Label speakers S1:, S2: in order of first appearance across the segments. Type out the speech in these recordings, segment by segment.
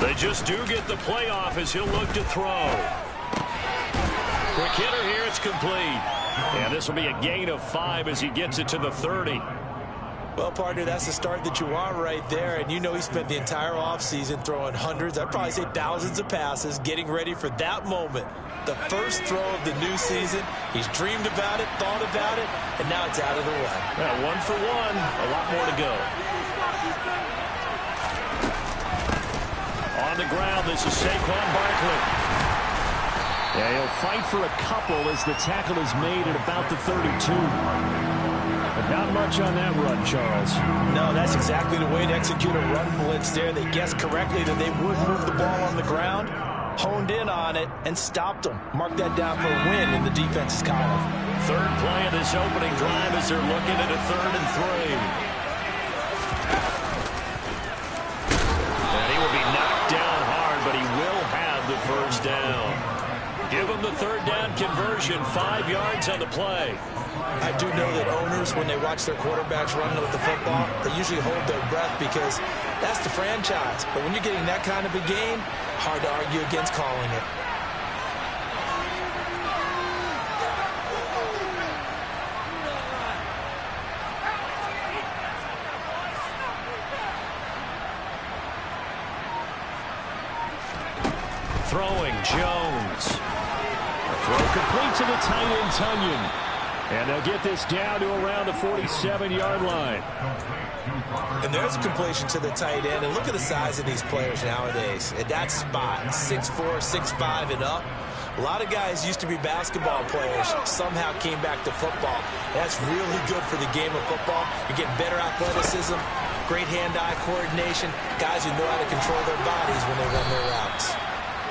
S1: They just do get the playoff as he'll look to throw. Quick hitter here. It's complete. And this will be a gain of 5 as he gets it to the 30.
S2: Well, partner, that's the start that you want right there. And you know he spent the entire offseason throwing hundreds, I'd probably say thousands of passes, getting ready for that moment. The first throw of the new season. He's dreamed about it, thought about it, and now it's out of the way.
S1: Yeah, 1 for 1. A lot more to go. On the ground, this is Saquon Barkley. Yeah, he'll fight for a couple as the tackle is made at about the 32. But not much on that run, Charles.
S2: No, that's exactly the way to execute a run blitz there. They guessed correctly that they would move the ball on the ground, honed in on it, and stopped them. Mark that down for a win in the defense's column.
S1: Third play of this opening drive as they're looking at a 3rd and 3. And he will be knocked down hard, but he will have the first down. Give him the 3rd down conversion, 5 yards on the play.
S2: I do know that owners, when they watch their quarterbacks running with the football, they usually hold their breath because that's the franchise. But when you're getting that kind of a game, hard to argue against calling it.
S1: Throwing, Jones. A throw complete to the tight end, Tunyon. And they'll get this down to around the 47-yard line.
S2: And there's a completion to the tight end. And look at the size of these players nowadays. At that spot, 6'4", 6'5", and up. A lot of guys used to be basketball players, somehow came back to football. That's really good for the game of football. You get better athleticism, great hand-eye coordination, guys who know how to control their bodies when they run their routes.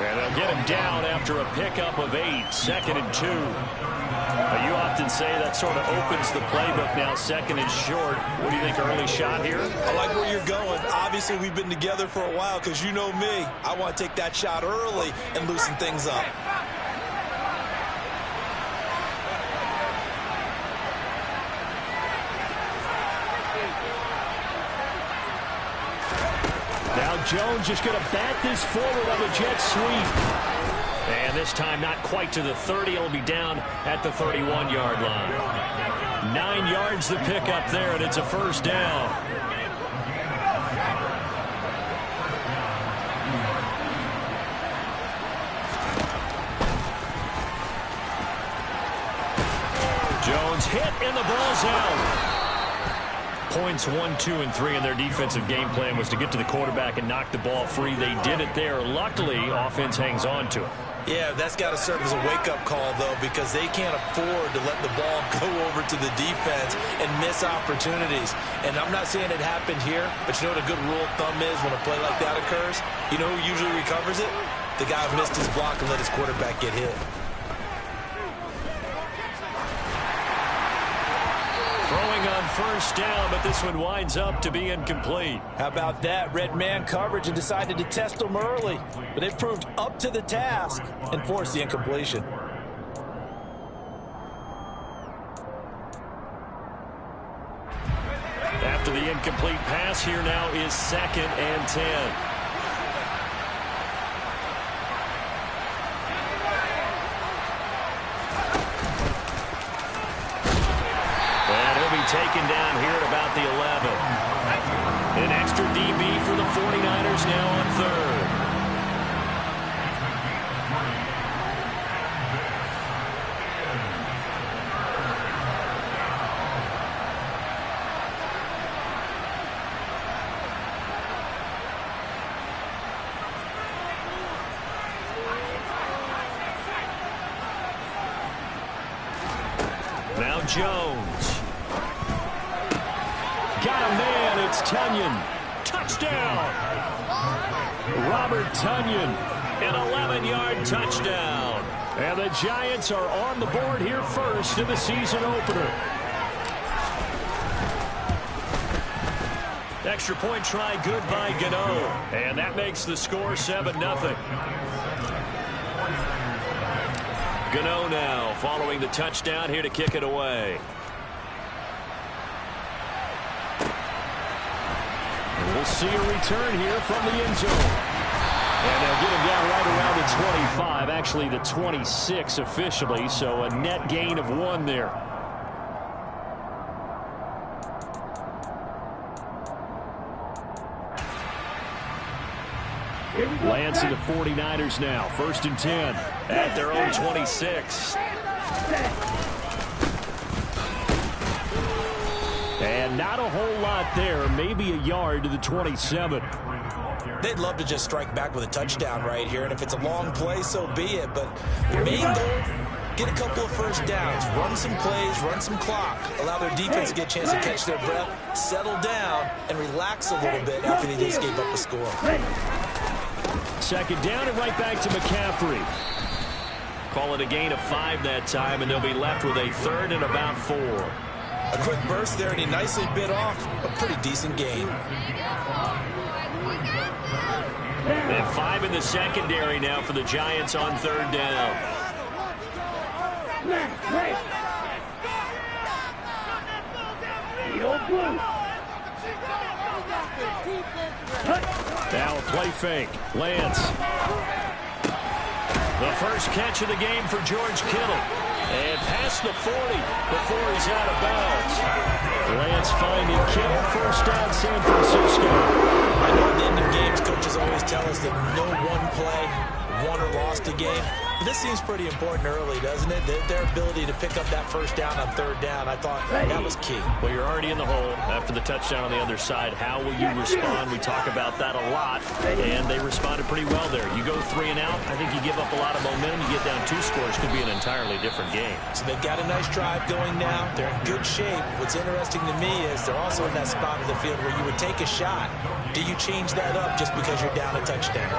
S1: And they'll get him down after a pickup of 8, 2nd and 2. You often say that sort of opens the playbook now, 2nd and short. What do you think, early shot here?
S2: I like where you're going. Obviously, we've been together for a while because you know me. I want to take that shot early and loosen things up.
S1: Now Jones just going to bat this forward on the jet sweep. And this time not quite to the 30. It'll be down at the 31-yard line. 9 yards to pick up there, and it's a first down. Jones hit, and the ball's out. Points 1, 2, and 3 in their defensive game plan was to get to the quarterback and knock the ball free. They did it there. Luckily, offense hangs on to it.
S2: Yeah, that's got to serve as a wake-up call, though, because they can't afford to let the ball go over to the defense and miss opportunities. And I'm not saying it happened here, but you know what a good rule of thumb is when a play like that occurs? You know who usually recovers it? The guy who missed his block and let his quarterback get hit.
S1: Throwing on first down, but this one winds up to be incomplete.
S2: How about that? Red man coverage and decided to test them early. But it proved up to the task and forced the incompletion.
S1: After the incomplete pass, here now is 2nd and 10. Taken down here at about the 11. An extra DB for the 49ers now on 3rd. Now Jones. Got a man, it's Tunyon. Touchdown! Robert Tunyon, an 11-yard touchdown. And the Giants are on the board here first in the season opener. Extra point try good by Gano. And that makes the score 7-0. Gano now following the touchdown here to kick it away. We'll see a return here from the end zone. And they'll get him down right around the 25, actually the 26 officially, so a net gain of 1 there. Lance and the 49ers now, 1st and 10 at their own 26. And not a whole lot there, maybe a yard to the 27.
S2: They'd love to just strike back with a touchdown right here, and if it's a long play, so be it. But the main goal, get a couple of first downs, run some plays, run some clock, allow their defense to get a chance to catch their breath, settle down, and relax a little bit after they just gave up a score.
S1: 2nd down and right back to McCaffrey. Call it a gain of 5 that time, and they'll be left with a 3rd and about 4.
S2: A quick burst there, and he nicely bit off a pretty decent gain.
S1: And 5 in the secondary now for the Giants on 3rd down. Now a play fake. Lance. The first catch of the game for George Kittle. And past the 40 before he's out of bounds. Lance finding Kittle, 1st down, San Francisco.
S2: I know at the end of games, coaches always tell us that no one play won or lost a game. But this seems pretty important early, doesn't it? Their ability to pick up that 1st down on 3rd down, I thought that was key.
S1: Well, you're already in the hole after the touchdown on the other side. How will you respond? We talk about that a lot, and they responded pretty well there. You go 3 and out, I think you give up a lot of momentum. You get down 2 scores, could be an entirely different game.
S2: So they've got a nice drive going now. They're in good shape. What's interesting to me is they're also in that spot of the field where you would take a shot. Do you change that up just because you're down a touchdown?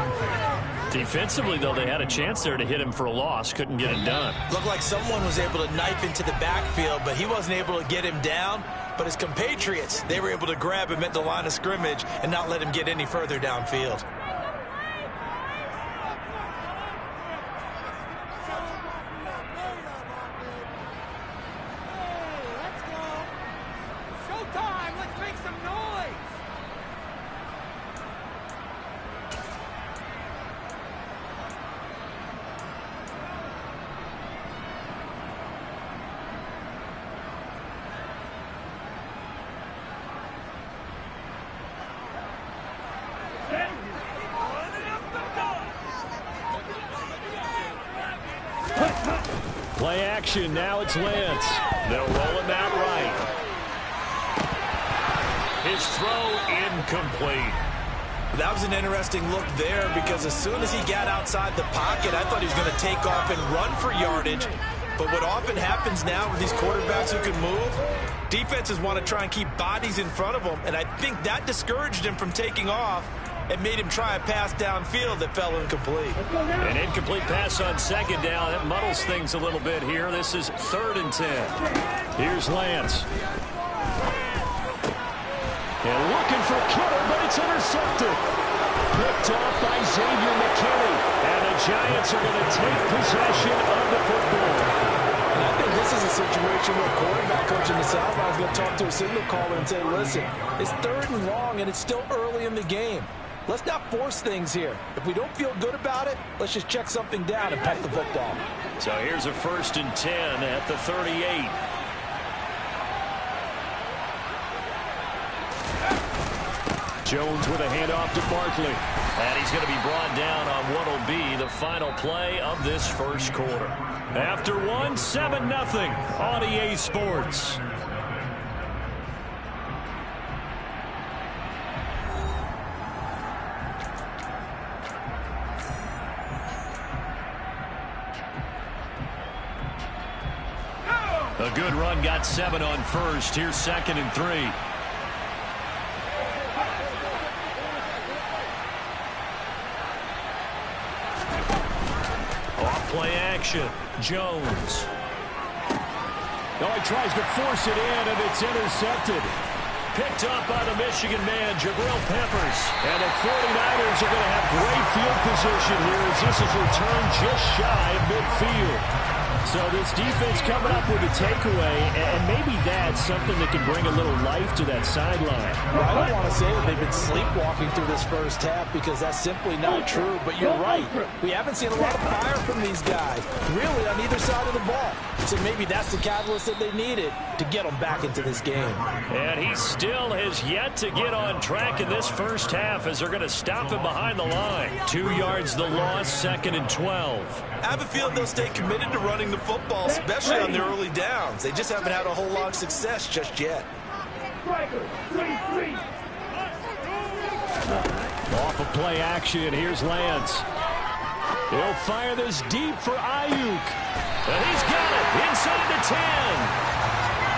S1: Defensively, though, they had a chance there to hit him for a loss. Couldn't get it done.
S2: Looked like someone was able to knife into the backfield, but he wasn't able to get him down. But his compatriots, they were able to grab him at the line of scrimmage and not let him get any further downfield.
S1: Play action. Now it's Lance. They'll roll him out right. His throw incomplete.
S2: That was an interesting look there because as soon as he got outside the pocket, I thought he was going to take off and run for yardage. But what often happens now with these quarterbacks who can move, defenses want to try and keep bodies in front of them, and I think that discouraged him from taking off and made him try a pass downfield that fell incomplete.
S1: An incomplete pass on 2nd down. That muddles things a little bit here. This is 3rd and 10. Here's Lance. And looking for Kittle, but it's intercepted. Picked off by Xavier McKinney. And the Giants are going to take possession of the football.
S2: And I think this is a situation where quarterback coach in the sideline is going to talk to a signal caller and say, listen, it's 3rd and long, and it's still early in the game. Let's not force things here. If we don't feel good about it, let's just check something down and punt the football.
S1: So here's a 1st and 10 at the 38. Jones with a handoff to Barkley. And he's going to be brought down on what will be the final play of this 1st quarter. After 1, 7-0 on EA Sports. A good run, got 7 on 1st. Here's 2nd and 3. Off play action. Jones. Oh, he tries to force it in, and it's intercepted. Picked up by the Michigan man, Jabril Peppers. And the 49ers are going to have great field position here as this is returned just shy of midfield. So this defense coming up with a takeaway, and maybe that's something that can bring a little life to that sideline.
S3: Well, I don't want to say that they've been sleepwalking through this first half because that's simply not true, but you're right. We haven't seen a lot of fire from these guys, really, on either side of the ball. So maybe that's the catalyst that they needed to get them back into this game.
S1: And he still has yet to get on track in this first half as they're going to stop him behind the line. 2 yards the loss, 2nd and 12.
S2: I have a feeling they'll stay committed to running the football, especially on their early downs. They just haven't had a whole lot of success just yet.
S1: Off of play action, here's Lance. He'll fire this deep for Ayuk. And he's got it inside the 10.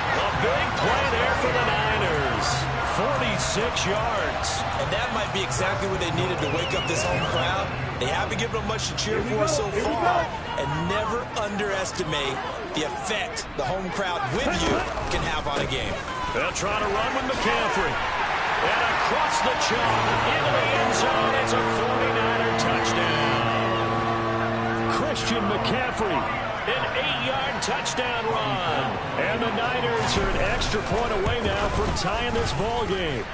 S1: A big play there for the Niners. 46 yards.
S2: And that might be exactly what they needed to wake up this home crowd. They haven't given them much to cheer for so far. And never underestimate the effect the home crowd with you can have on a game.
S1: They'll try to run with McCaffrey. And across the chalk into the end zone. It's a 49er touchdown. Christian McCaffrey. An 8-yard touchdown run. And the Niners are an extra point away now from tying this ball game.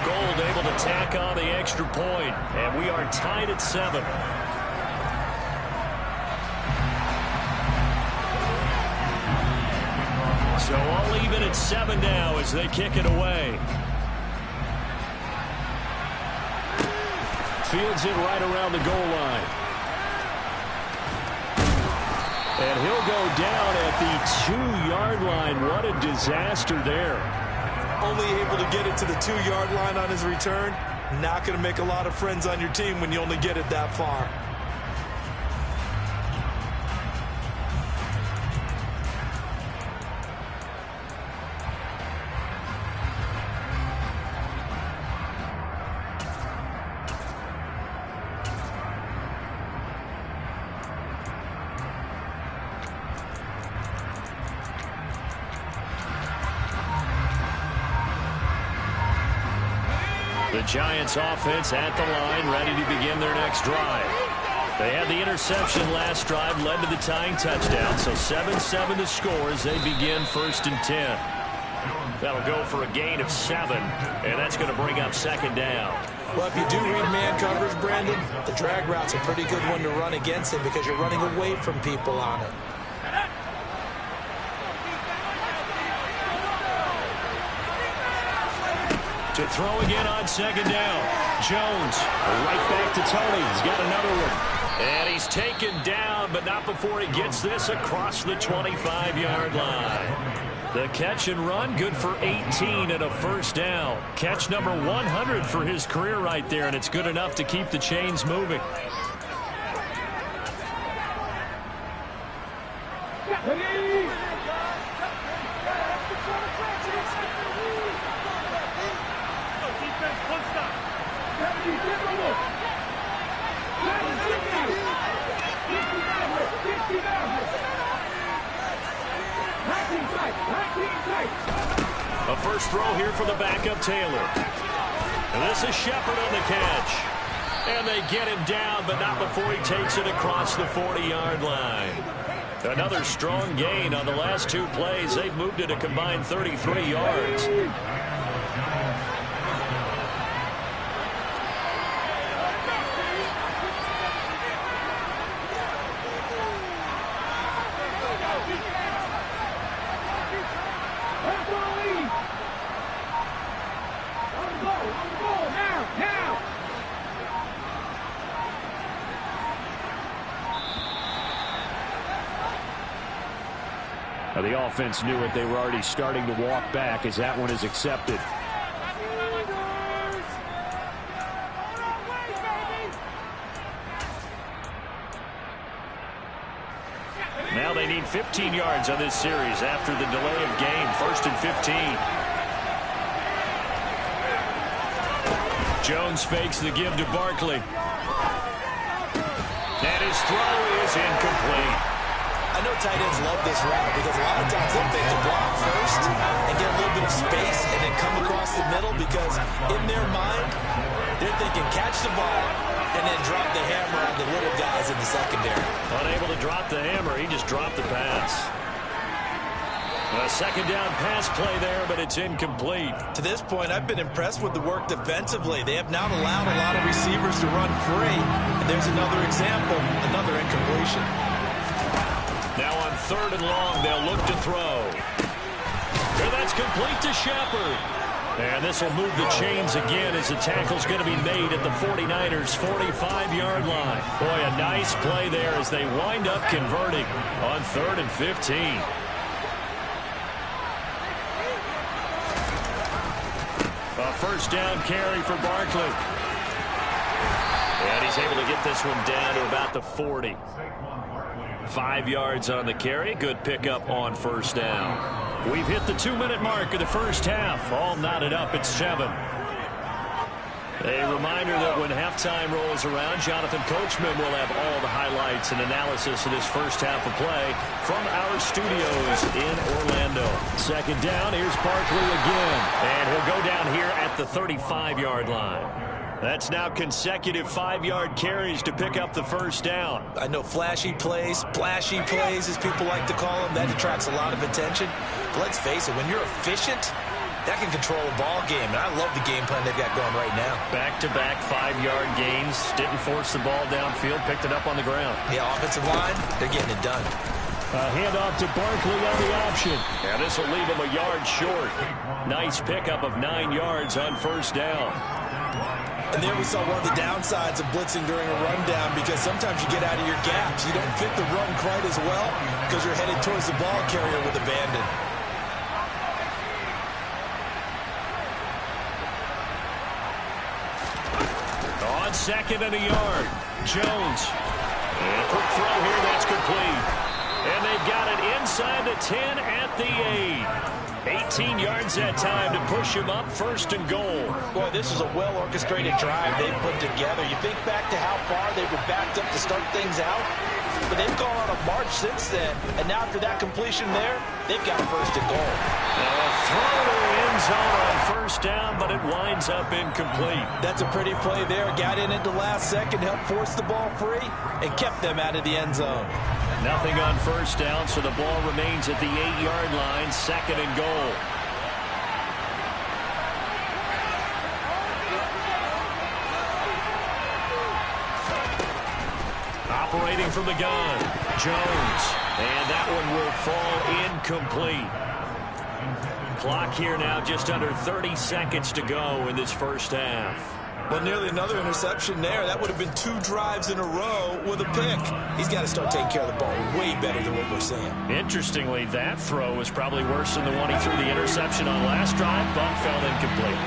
S1: Gold able to tack on the extra point, and we are tied at 7. So all even at 7 now as they kick it away. Fields it right around the goal line. And he'll go down at the 2-yard line. What a disaster there.
S2: Only able to get it to the 2-yard line on his return. Not going to make a lot of friends on your team when you only get it that far.
S1: The Giants offense at the line, ready to begin their next drive. They had the interception last drive, led to the tying touchdown, so 7-7 to score as they begin 1st and 10. That'll go for a gain of 7, and that's going to bring up 2nd down.
S2: Well, if you do read man coverage, Brandon, the drag route's a pretty good one to run against him because you're running away from people on it.
S1: To throw again on 2nd down. Jones right back to Tony. He's got another one. And he's taken down, but not before he gets this across the 25-yard line. The catch and run, good for 18 and a 1st down. Catch number 100 for his career right there, and it's good enough to keep the chains moving. A first throw here for the backup Taylor. And this is Shepard on the catch. And they get him down, but not before he takes it across the 40-yard line. Another strong gain on the last 2 plays. They've moved it a combined 33 yards. The offense knew it. They were already starting to walk back as that one is accepted. Now they need 15 yards on this series after the delay of game. 1st and 15. Jones fakes the give to Barkley. And his throw is incomplete.
S2: I know tight ends love this route because a lot of times they'll fake the block first and get a little bit of space and then come across the middle because in their mind, They're thinking catch the ball and then drop the hammer on the little guys in the secondary.
S1: Unable to drop the hammer. He just dropped the pass. A second down pass play there, but it's incomplete.
S2: To this point, I've been impressed with the work defensively. They have not allowed a lot of receivers to run free. And there's another example, another incompletion.
S1: Now on 3rd and long, they'll look to throw. And that's complete to Shepard. And this will move the chains again as the tackle's going to be made at the 49ers' 45-yard line. Boy, a nice play there as they wind up converting on 3rd and 15. A first down carry for Barkley. And he's able to get this one down to about the 40. 5 yards on the carry. Good pickup on first down. We've hit the 2-minute mark of the first half. All knotted up at 7. A reminder that when halftime rolls around, Jonathan Coachman will have all the highlights and analysis of this first half of play from our studios in Orlando. Second down, here's Barkley again. And he'll go down here at the 35-yard line. That's now consecutive 5-yard carries to pick up the first down.
S2: I know flashy plays, splashy plays, as people like to call them, that attracts a lot of attention. But let's face it, when you're efficient, that can control a ball game, and I love the game plan they've got going right now.
S1: Back-to-back 5-yard gains, didn't force the ball downfield, picked it up on the ground.
S2: Yeah, offensive line, they're getting it done.
S1: A handoff to Barkley on the option. And this will leave him a yard short. Nice pickup of 9 yards on first down.
S2: And there we saw one of the downsides of blitzing during a rundown, because sometimes you get out of your gaps. You don't fit the run quite as well because you're headed towards the ball carrier with abandon.
S1: On 2nd and a yard, Jones. And a quick throw here, that's complete. And they've got it inside the 10 at the 8. 18 yards that time to push him up 1st and goal.
S3: Boy, this is a well-orchestrated drive they've put together. You think back to how far they were backed up to start things out, but they've gone on a march since then. And now after that completion there, they've got 1st and goal.
S1: Now a throw to the end zone on first down, but it winds up incomplete.
S3: That's a pretty play there. Got in at the last second, helped force the ball free, and kept them out of the end zone.
S1: Nothing on first down, so the ball remains at the 8-yard line, 2nd and goal. Operating from the gun, Jones. And that one will fall incomplete. Clock here now just under 30 seconds to go in this first half.
S2: Well, nearly another interception there. That would have been 2 drives in a row with a pick. He's got to start taking care of the ball way better than what we're seeing.
S1: Interestingly, that throw was probably worse than the one he threw the interception on last drive, but fell incomplete.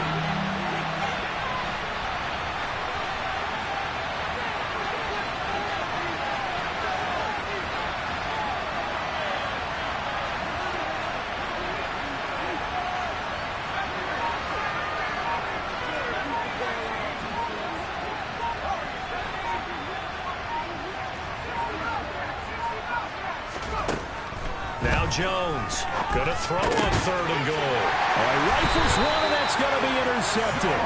S1: Now Jones, going to throw on 3rd and goal. Rifles one, and that's going to be intercepted.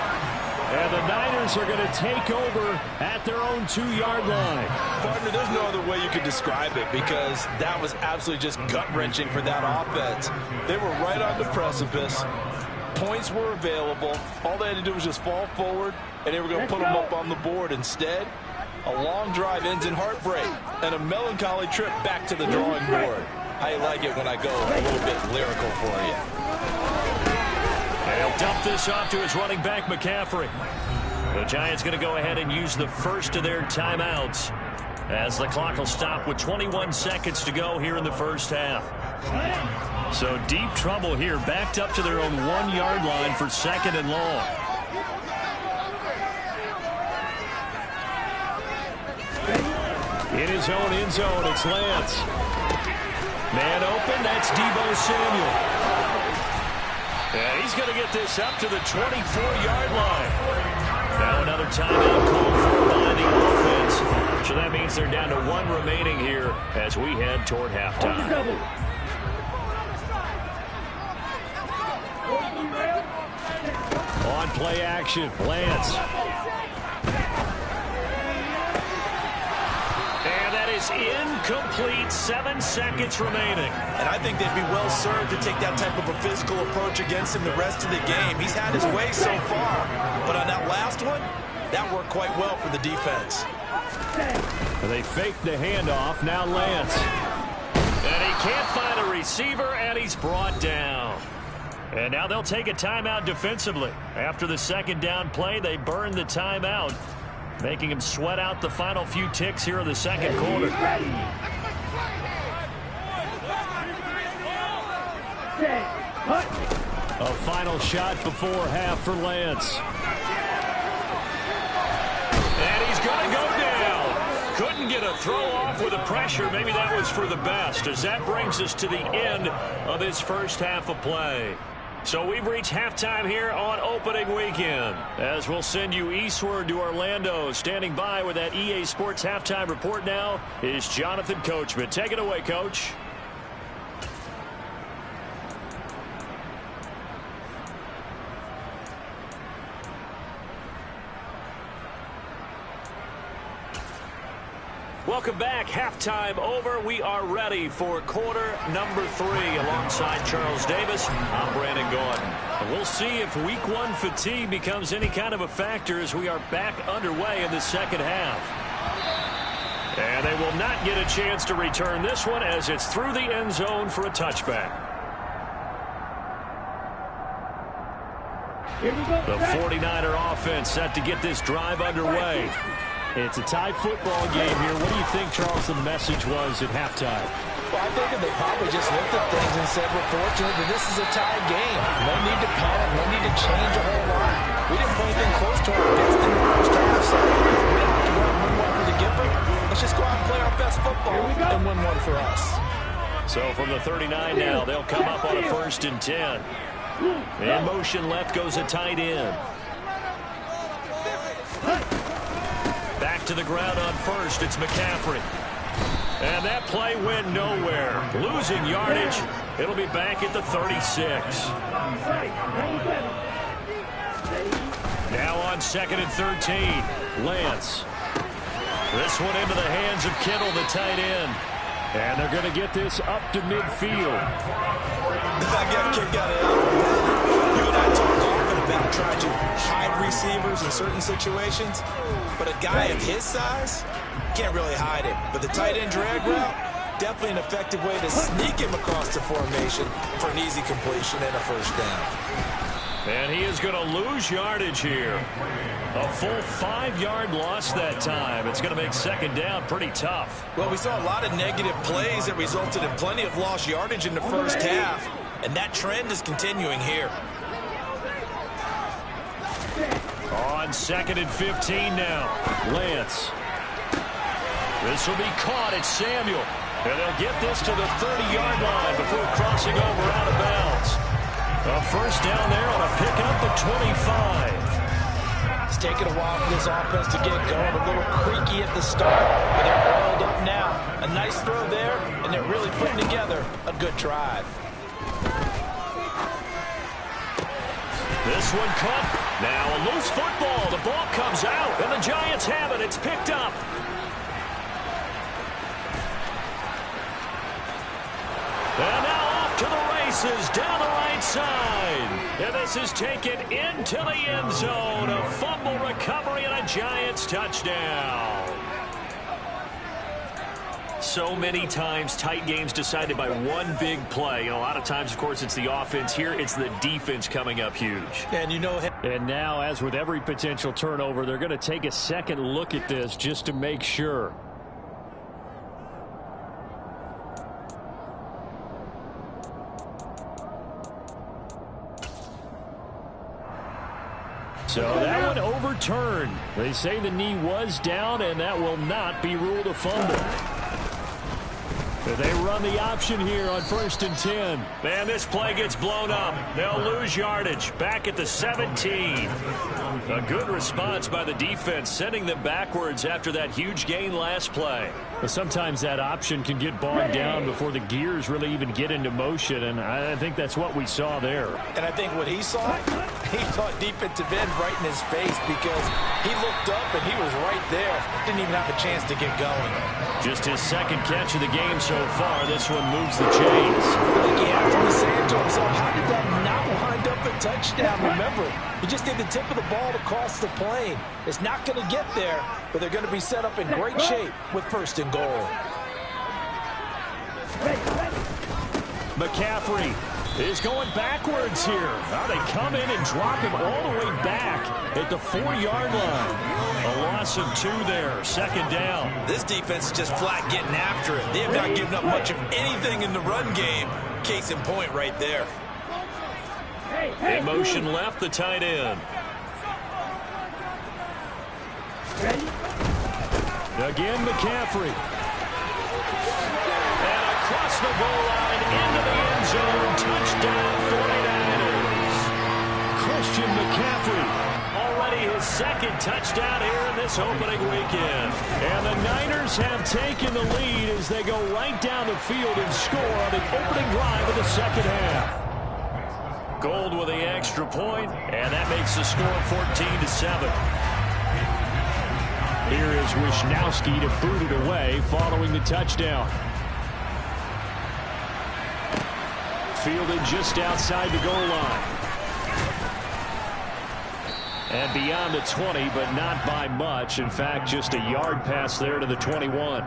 S1: And the Niners are going to take over at their own 2-yard line.
S3: Partner, there's no other way you could describe it, because that was absolutely just gut-wrenching for that offense. They were right on the precipice. Points were available. All they had to do was just fall forward, and they were going to put them up on the board. Instead, a long drive ends in heartbreak and a melancholy trip back to the drawing board. I like it when I go a little bit lyrical for you.
S1: They'll dump this off to his running back, McCaffrey. The Giants going to go ahead and use the first of their timeouts as the clock will stop with 21 seconds to go here in the first half. So deep trouble here, backed up to their own 1-yard line for 2nd and long. In his own end zone, it's Lance. Man open, that's Deebo Samuel. And he's going to get this up to the 24-yard line. Now another timeout call for by the offense. So that means they're down to 1 remaining here as we head toward halftime. On play action, Lance. And that is incomplete. 7 seconds remaining.
S2: And I think they'd be well served to take that type of a physical approach against him the rest of the game. He's had his way so far. But on that last one, that worked quite well for the defense.
S1: They fake the handoff. Now Lance. And he can't find a receiver, and he's brought down. And now they'll take a timeout defensively. After the second down play, they burn the timeout, making him sweat out the final few ticks here in the second quarter. A final shot before half for Lance. And he's going to go down. Couldn't get a throw off with the pressure. Maybe that was for the best, as that brings us to the end of this first half of play. So we've reached halftime here on opening weekend, as we'll send you eastward to Orlando. Standing by with that EA Sports halftime report now is Jonathan Coachman. Take it away, Coach. Welcome back. Halftime over. We are ready for quarter number 3. Alongside Charles Davis, I'm Brandon Gordon. And we'll see if week 1 fatigue becomes any kind of a factor as we are back underway in the second half. And they will not get a chance to return this one, as it's through the end zone for a touchback. The 49er offense set to get this drive underway. It's a tie football game here. What do you think, Charles, the message was at halftime?
S3: Well, I think that they probably just looked at things and said, we're fortunate that this is a tie game. No need to panic. No need to change a whole lot. We didn't put anything close to our best in the first half, so we don't have to go out and win one for the Gipper. Let's just go out and play our best football and win one for us.
S1: So from the 39 now, they'll come up on a 1st and 10. In motion left goes a tight end. Back to the ground on 1st. It's McCaffrey. And that play went nowhere. Losing yardage. It'll be back at the 36. Now on 2nd and 13. Lance. This one into the hands of Kittle, the tight end. And they're going to get this up to midfield.
S2: That kid got it out. You and I talked often about trying to hide receivers in certain situations. But a guy of his size can't really hide it. But the tight end drag route, definitely an effective way to sneak him across the formation for an easy completion and a first down.
S1: And he is going to lose yardage here. A full 5-yard loss that time. It's going to make second down pretty tough.
S2: Well, we saw a lot of negative plays that resulted in plenty of lost yardage in the first half. And that trend is continuing here.
S1: On 2nd and 15 now. Lance. This will be caught. It's Samuel. And they'll get this to the 30-yard line before crossing over out of bounds. A first down there on a pickup at 25.
S3: It's taken a while for this offense to get going. A little creaky at the start, but they're oiled up now. A nice throw there, and they're really putting together a good drive.
S1: This one caught. Now a loose football. The ball comes out, and the Giants have it. It's picked up. And now off to the races down the right side. And this is taken into the end zone. A fumble recovery and a Giants touchdown. So many times tight games decided by one big play. And a lot of times, of course, it's the offense. Here, it's the defense coming up huge.
S2: And you know,
S1: and now, as with every potential turnover, they're going to take a second look at this just to make sure. So that one overturned. They say the knee was down, and that will not be ruled a fumble. They run the option here on 1st and 10. Man, this play gets blown up. They'll lose yardage. Back at the 17. A good response by the defense, sending them backwards after that huge gain last play.
S4: But sometimes that option can get bogged down before the gears really even get into motion, and I think that's what we saw there.
S3: And I think what he saw defensive end right in his face, because he looked up and he was right there. Didn't even have a chance to get going.
S1: Just his second catch of the game so far. This one moves the chains.
S3: I think he has to be saying to himself, how did that not wind up a touchdown? Remember, he just did the tip of the ball across the plane. It's not going to get there, but they're going to be set up in great shape with 1st and goal.
S1: McCaffrey is going backwards here. Now they come in and drop him all the way back at the 4-yard line. A loss of 2 there, 2nd down.
S2: This defense is just flat getting after it. They have not given up much of anything in the run game. Case in point right there.
S1: In motion left, the tight end. Again, McCaffrey. And across the goal line, into the end zone. Touchdown, 49ers. Christian McCaffrey, already his 2nd touchdown here in this opening weekend. And the Niners have taken the lead as they go right down the field and score on the opening drive of the 2nd half. Gold with the extra point, and that makes the score 14-7.
S4: Here is Wisnowski to boot it away following the touchdown. Fielded just outside the goal line. And beyond the 20, but not by much. In fact, just a yard pass there to the 21.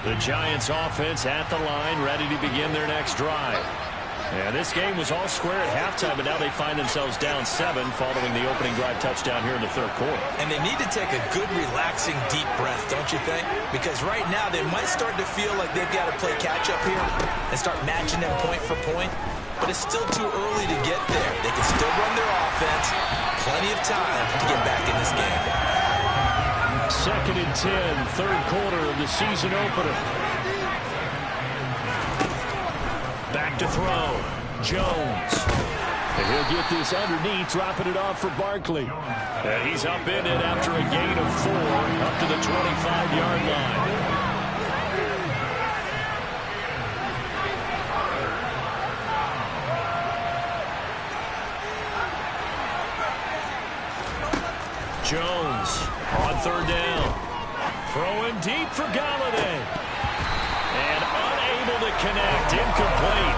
S4: The Giants offense at the line, ready to begin their next drive. And this game was all square at halftime, but now they find themselves down 7 following the opening drive touchdown here in the 3rd quarter.
S2: And they need to take a good, relaxing, deep breath, don't you think? Because right now they might start to feel like they've got to play catch-up here and start matching them point for point. But it's still too early to get there. They can still run their offense. Plenty of time to get back in this game.
S4: 2nd and 10, 3rd quarter of the season opener.
S1: Back to throw. Jones.
S4: And he'll get this underneath, dropping it off for Barkley.
S1: And he's up in it after a gain of 4, up to the 25-yard line. Jones on 3rd down. Throwing deep for Galladay. And unable to connect, incomplete.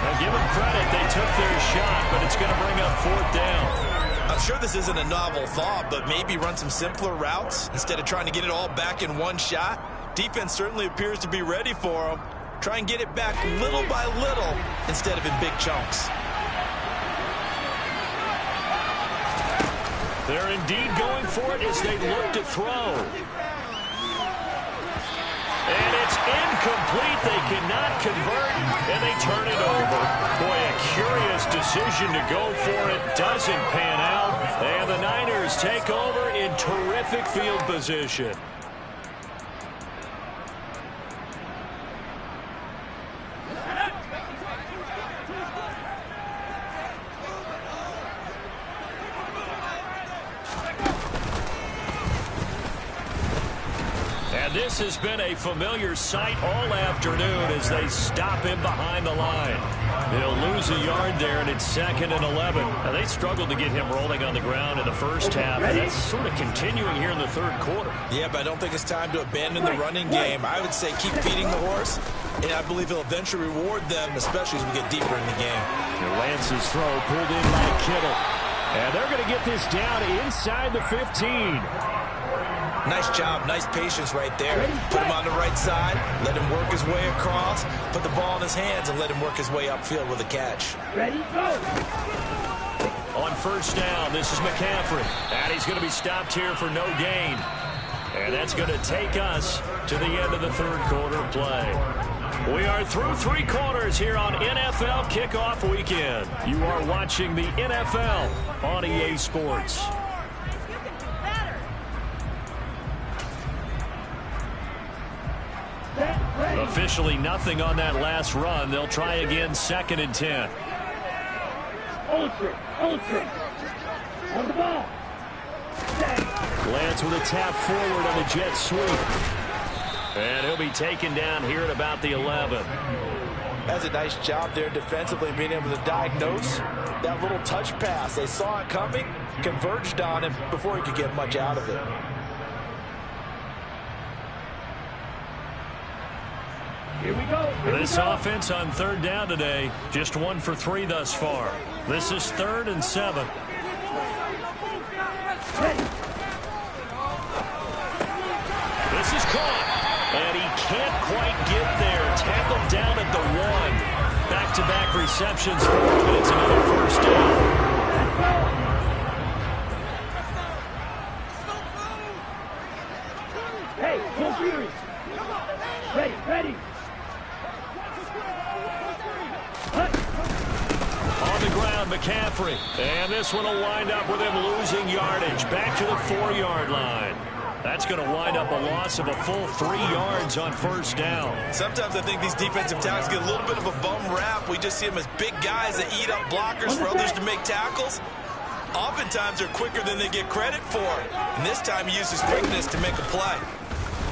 S1: Now give them credit, they took their shot, but it's going to bring up 4th down.
S2: I'm sure this isn't a novel thought, but maybe run some simpler routes instead of trying to get it all back in one shot. Defense certainly appears to be ready for them. Try and get it back little by little instead of in big chunks.
S1: They're indeed going for it as they look to throw. And it's incomplete. They cannot convert, and they turn it over. Boy, a curious decision to go for it. Doesn't pan out. And the Niners take over in terrific field position. This has been a familiar sight all afternoon as they stop him behind the line. They'll lose a yard there, and it's 2nd and 11. Now, they struggled to get him rolling on the ground in the 1st half, and that's sort of continuing here in the 3rd quarter.
S2: Yeah, but I don't think it's time to abandon the running game. I would say keep feeding the horse, and I believe he'll eventually reward them, especially as we get deeper in the game.
S4: Lance's throw pulled in by Kittle. And they're going to get this down inside the 15.
S2: Nice job, nice patience right there. Put him on the right side, let him work his way across, put the ball in his hands, and let him work his way upfield with a catch.
S1: Ready, go! On 1st down, this is McCaffrey. And he's going to be stopped here for no gain. And that's going to take us to the end of the 3rd quarter play. We are through 3 quarters here on NFL Kickoff Weekend. You are watching the NFL on EA Sports. Officially nothing on that last run. They'll try again, 2nd and 10. On the ball. Lance with a tap forward on the jet sweep. And he'll be taken down here at about the 11.
S3: That's a nice job there defensively, being able to diagnose that little touch pass. They saw it coming, converged on him before he could get much out of it.
S1: Here we go. This offense on third down today, just 1 for 3 thus far. This is 3rd and 7. This is caught. And he can't quite get there. Tackled down at the 1. Back-to-back receptions for him, and it's another first down. Hey, go Fury. Ready. On the ground, McCaffrey. And this one will wind up with him losing yardage. Back to the 4-yard line. That's going to wind up a loss of a full 3 yards on first down.
S2: Sometimes I think these defensive tackles get a little bit of a bum rap. We just see them as big guys that eat up blockers for others to make tackles. Oftentimes they're quicker than they get credit for. And this time he uses quickness to make a play.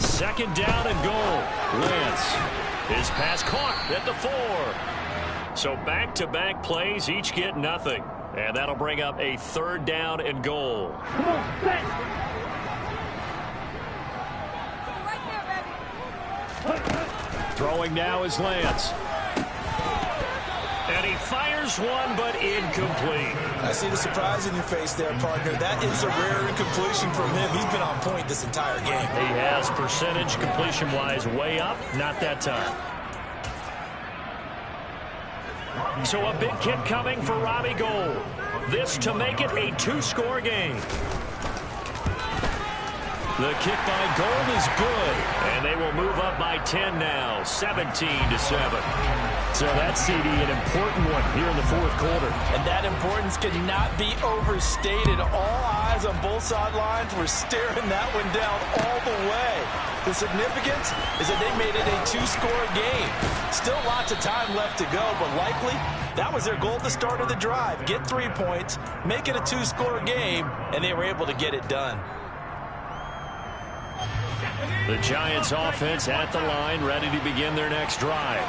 S1: 2nd down and goal. Lance. His pass caught at the 4. So back-to-back plays, each get nothing. And that'll bring up a 3rd down and goal. Come on, set. Throwing now is Lance. And he fires one, but incomplete.
S2: I see the surprise in your face there, partner. That is a rare incompletion from him. He's been on point this entire game.
S1: He has percentage completion-wise way up. Not that time. So a big kick coming for Robbie Gould. This to make it a 2-score game. The kick by Gould is good, and they will move up by 10 now, 17-7. So that's, CD, an important one here in the 4th quarter.
S3: And that importance cannot be overstated. All eyes on both sidelines were staring that one down all the way. The significance is that they made it a 2-score game. Still lots of time left to go, but likely that was their goal at the start of the drive. Get 3 points, make it a 2-score game, and they were able to get it done.
S1: The Giants offense at the line, ready to begin their next drive.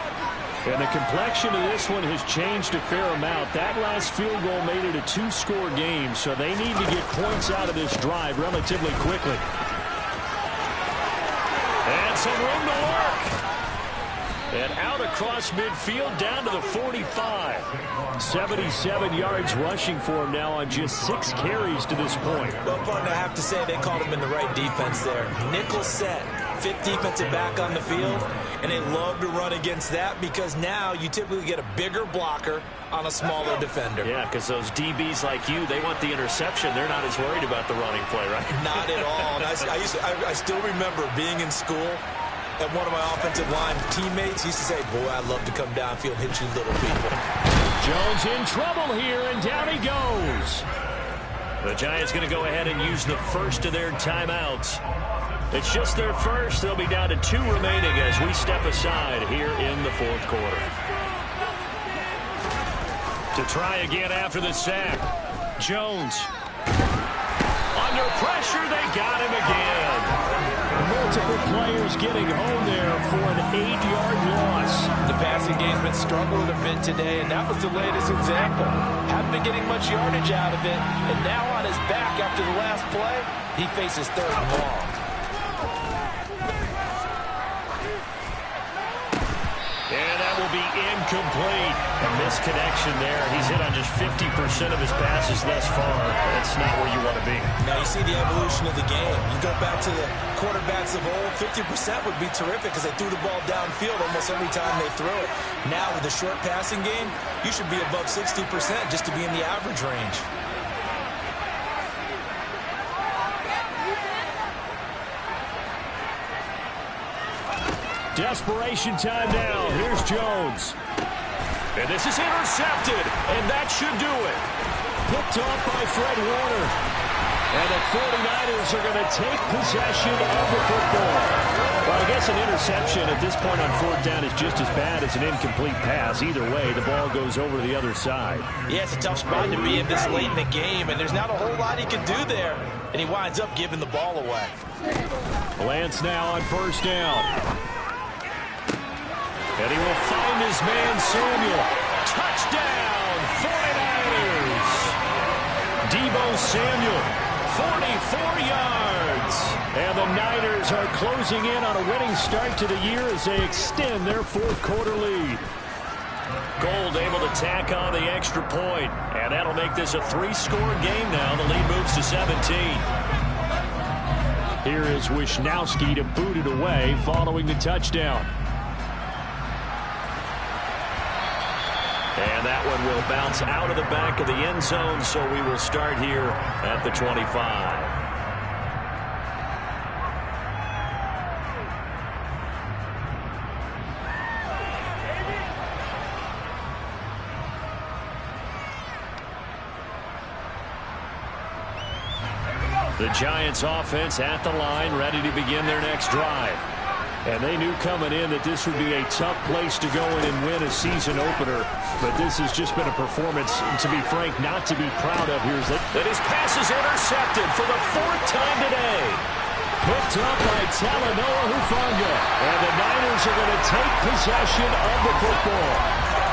S1: And the complexion of this one has changed a fair amount. That last field goal made it a 2-score game, so they need to get points out of this drive relatively quickly. And some room to work. And out across midfield down to the 45. 77 yards rushing for him now on just 6 carries to this point.
S2: Well, partner, I have to say they called him in the right defense there. Nickel set, 5th defensive back on the field, and they love to run against that because now you typically get a bigger blocker on a smaller defender.
S1: Yeah, because those DBs like you, they want the interception. They're not as worried about the running play, right?
S2: Not at all. And I still remember being in school, and one of my offensive line teammates used to say, boy, I'd love to come downfield and hit you little people.
S1: Jones in trouble here, and down he goes. The Giants going to go ahead and use the first of their timeouts. It's just their first. They'll be down to 2 remaining as we step aside here in the 4th quarter. To try again after the sack. Jones. Under pressure, they got him again. Multiple players getting home there for an 8-yard loss.
S3: The passing game's been struggling a bit today, and that was the latest example. Haven't been getting much yardage out of it, and now on his back after the last play, he faces 3rd and long.
S1: And that will be incomplete. A misconnection there. He's hit on just 50% of his passes thus far. That's not where you want to be.
S2: Now you see the evolution of the game. You go back to the quarterbacks of old, 50% would be terrific because they threw the ball downfield almost every time they throw it. Now with the short passing game, you should be above 60% just to be in the average range.
S1: Desperation time now. Here's Jones. And this is intercepted. And that should do it. Picked off by Fred Warner. And the 49ers are going to take possession of the football. Well, I guess an interception at this point on fourth down is just as bad as an incomplete pass. Either way, the ball goes over to the other side.
S3: Yeah, it's a tough spot to be in this late in the game, and there's not a whole lot he can do there. And he winds up giving the ball away.
S1: Lance now on first down. And he will find his man, Samuel. Touchdown, 49ers! Deebo Samuel, 44 yards. And the Niners are closing in on a winning start to the year as they extend their fourth quarter lead. Gold able to tack on the extra point, and that'll make this a three-score game now. The lead moves to 17. Here is Wisnowski to boot it away following the touchdown. And that one will bounce out of the back of the end zone, so we will start here at the 25. The Giants offense at the line, ready to begin their next drive. And they knew coming in that this would be a tough place to go in and win a season opener. But this has just been a performance, to be frank, not to be proud of. Here's that his pass is intercepted for the fourth time today. Picked up by Talanoa Hufanga. And the Niners are going to take possession of the football.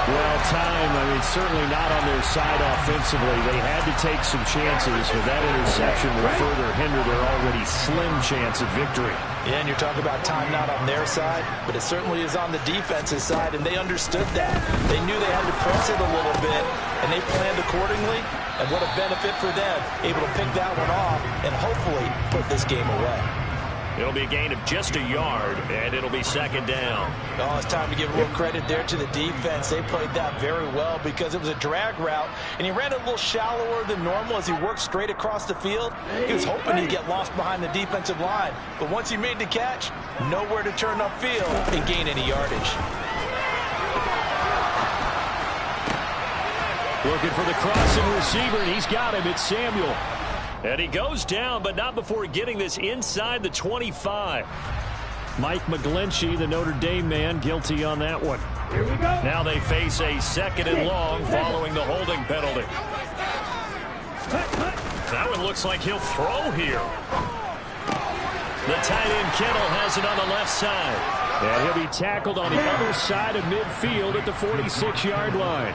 S1: Well, time, certainly not on their side offensively. They had to take some chances, but that interception will further hinder their already slim chance at victory.
S3: Yeah, and you're talking about time not on their side, but it certainly is on the defensive side, and they understood that. They knew they had to press it a little bit, and they planned accordingly, and what a benefit for them, able to pick that one off and hopefully put this game away.
S1: It'll be a gain of just a yard, and it'll be second down.
S3: Oh, it's time to give real credit there to the defense. They played that very well because it was a drag route, and he ran it a little shallower than normal as he worked straight across the field. He was hoping he'd get lost behind the defensive line, but once he made the catch, nowhere to turn upfield and gain any yardage.
S1: Looking for the crossing receiver, and he's got him. It's Samuel. And he goes down, but not before getting this inside the 25. Mike McGlinchey, the Notre Dame man, guilty on that one.
S5: Here we go.
S1: Now they face a second and long following the holding penalty. That one looks like he'll throw here. The tight end Kittle has it on the left side. And he'll be tackled on the other side of midfield at the 46-yard line.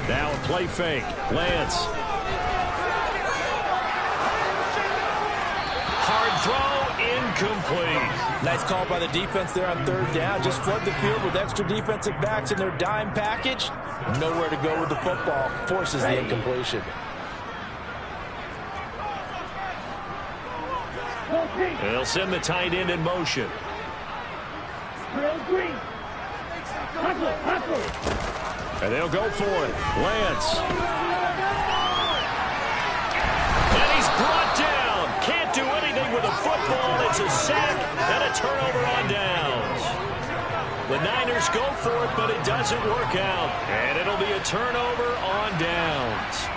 S1: Now a play fake. Lance. Hard throw, incomplete.
S3: Nice call by the defense there on third down. Just flood the field with extra defensive backs in their dime package. Nowhere to go with the football. Forces the incompletion.
S1: They'll send the tight end in motion. And they'll go for it. Lance. And he's brought down. Can't do anything with a football. It's a sack and a turnover on downs. The Niners go for it, but it doesn't work out. And it'll be a turnover on downs.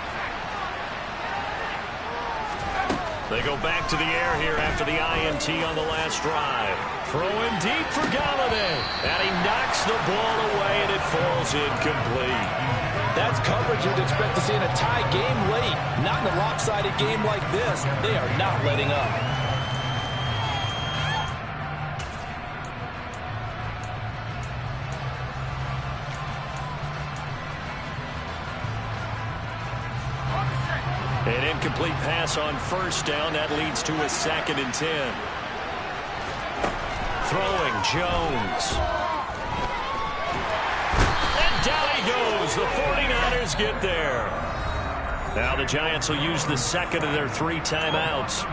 S1: They go back to the air here after the INT on the last drive. Throwing deep for Galladay. And he knocks the ball away, and it falls incomplete.
S3: That's coverage you'd expect to see in a tie game late. Not in a lopsided game like this. They are not letting up.
S1: An incomplete pass on first down. That leads to a 2nd and 10. Throwing Jones. And down he goes. The 49ers get there. Now the Giants will use the second of their 3 timeouts,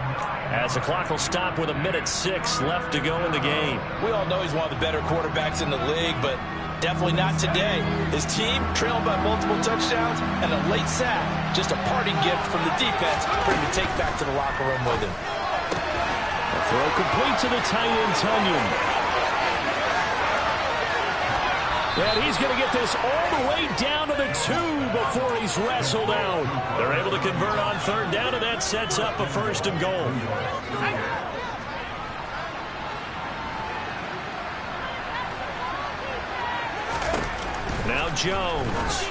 S1: as the clock will stop with 1:06 left to go in the game.
S3: We all know he's one of the better quarterbacks in the league, but definitely not today. His team trailing by multiple touchdowns and a late sack. Just a parting gift from the defense for him to take back to the locker room with him.
S1: A throw. Throw complete to the tight end, Tunyon. And he'll And he's going to get this all the way down to the 2 before he's wrestled out. They're able to convert on third down, and that sets up a 1st and goal. Now Jones.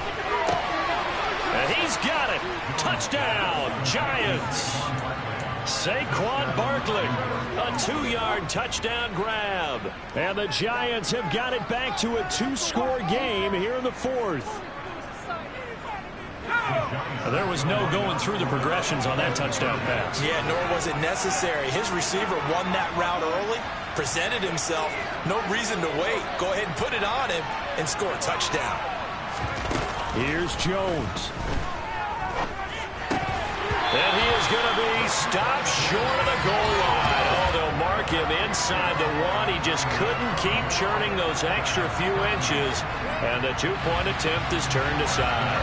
S1: And he's got it. Touchdown, Giants. Saquon Barkley, a 2-yard touchdown grab. And the Giants have got it back to a 2-score game here in the 4th. There was no going through the progressions on that touchdown pass.
S2: Yeah, nor was it necessary. His receiver won that route early, presented himself. No reason to wait. Go ahead and put it on him and score a touchdown.
S1: Here's Jones. And he is going to be stopped short of the goal line. Oh, they'll mark him inside the 1. He just couldn't keep churning those extra few inches. And the 2-point attempt is turned aside.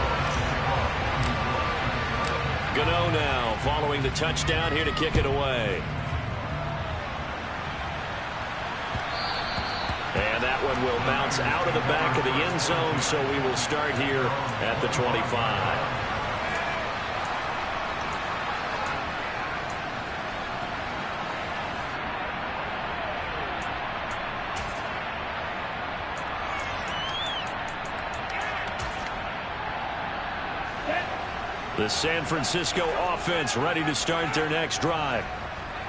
S1: Gano now following the touchdown here to kick it away. And that one will bounce out of the back of the end zone, so we will start here at the 25. The San Francisco offense ready to start their next drive.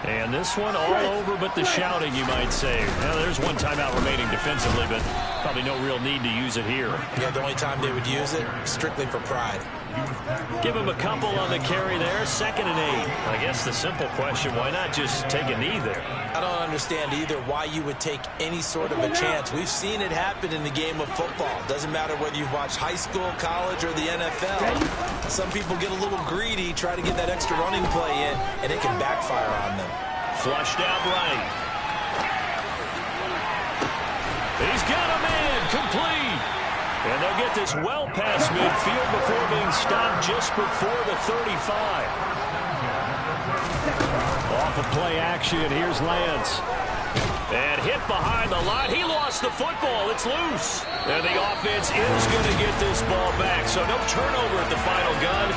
S1: And this one all over but the shouting, you might say. Now, there's one timeout remaining defensively, but probably no real need to use it here.
S2: Yeah, the only time they would use it, strictly for pride.
S1: Give him a couple on the carry there. 2nd and 8. I guess the simple question, why not just take a knee there?
S2: I don't understand either why you would take any sort of a chance. We've seen it happen in the game of football. Doesn't matter whether you've watched high school, college, or the NFL. Some people get a little greedy, try to get that extra running play in, and it can backfire on them.
S1: Flushed out right. He's got a man complete. And they'll get this well past midfield before being stopped just before the 35. Off of play action, here's Lance. And hit behind the line. He lost the football. It's loose. And the offense is going to get this ball back. So no turnover at the final gun.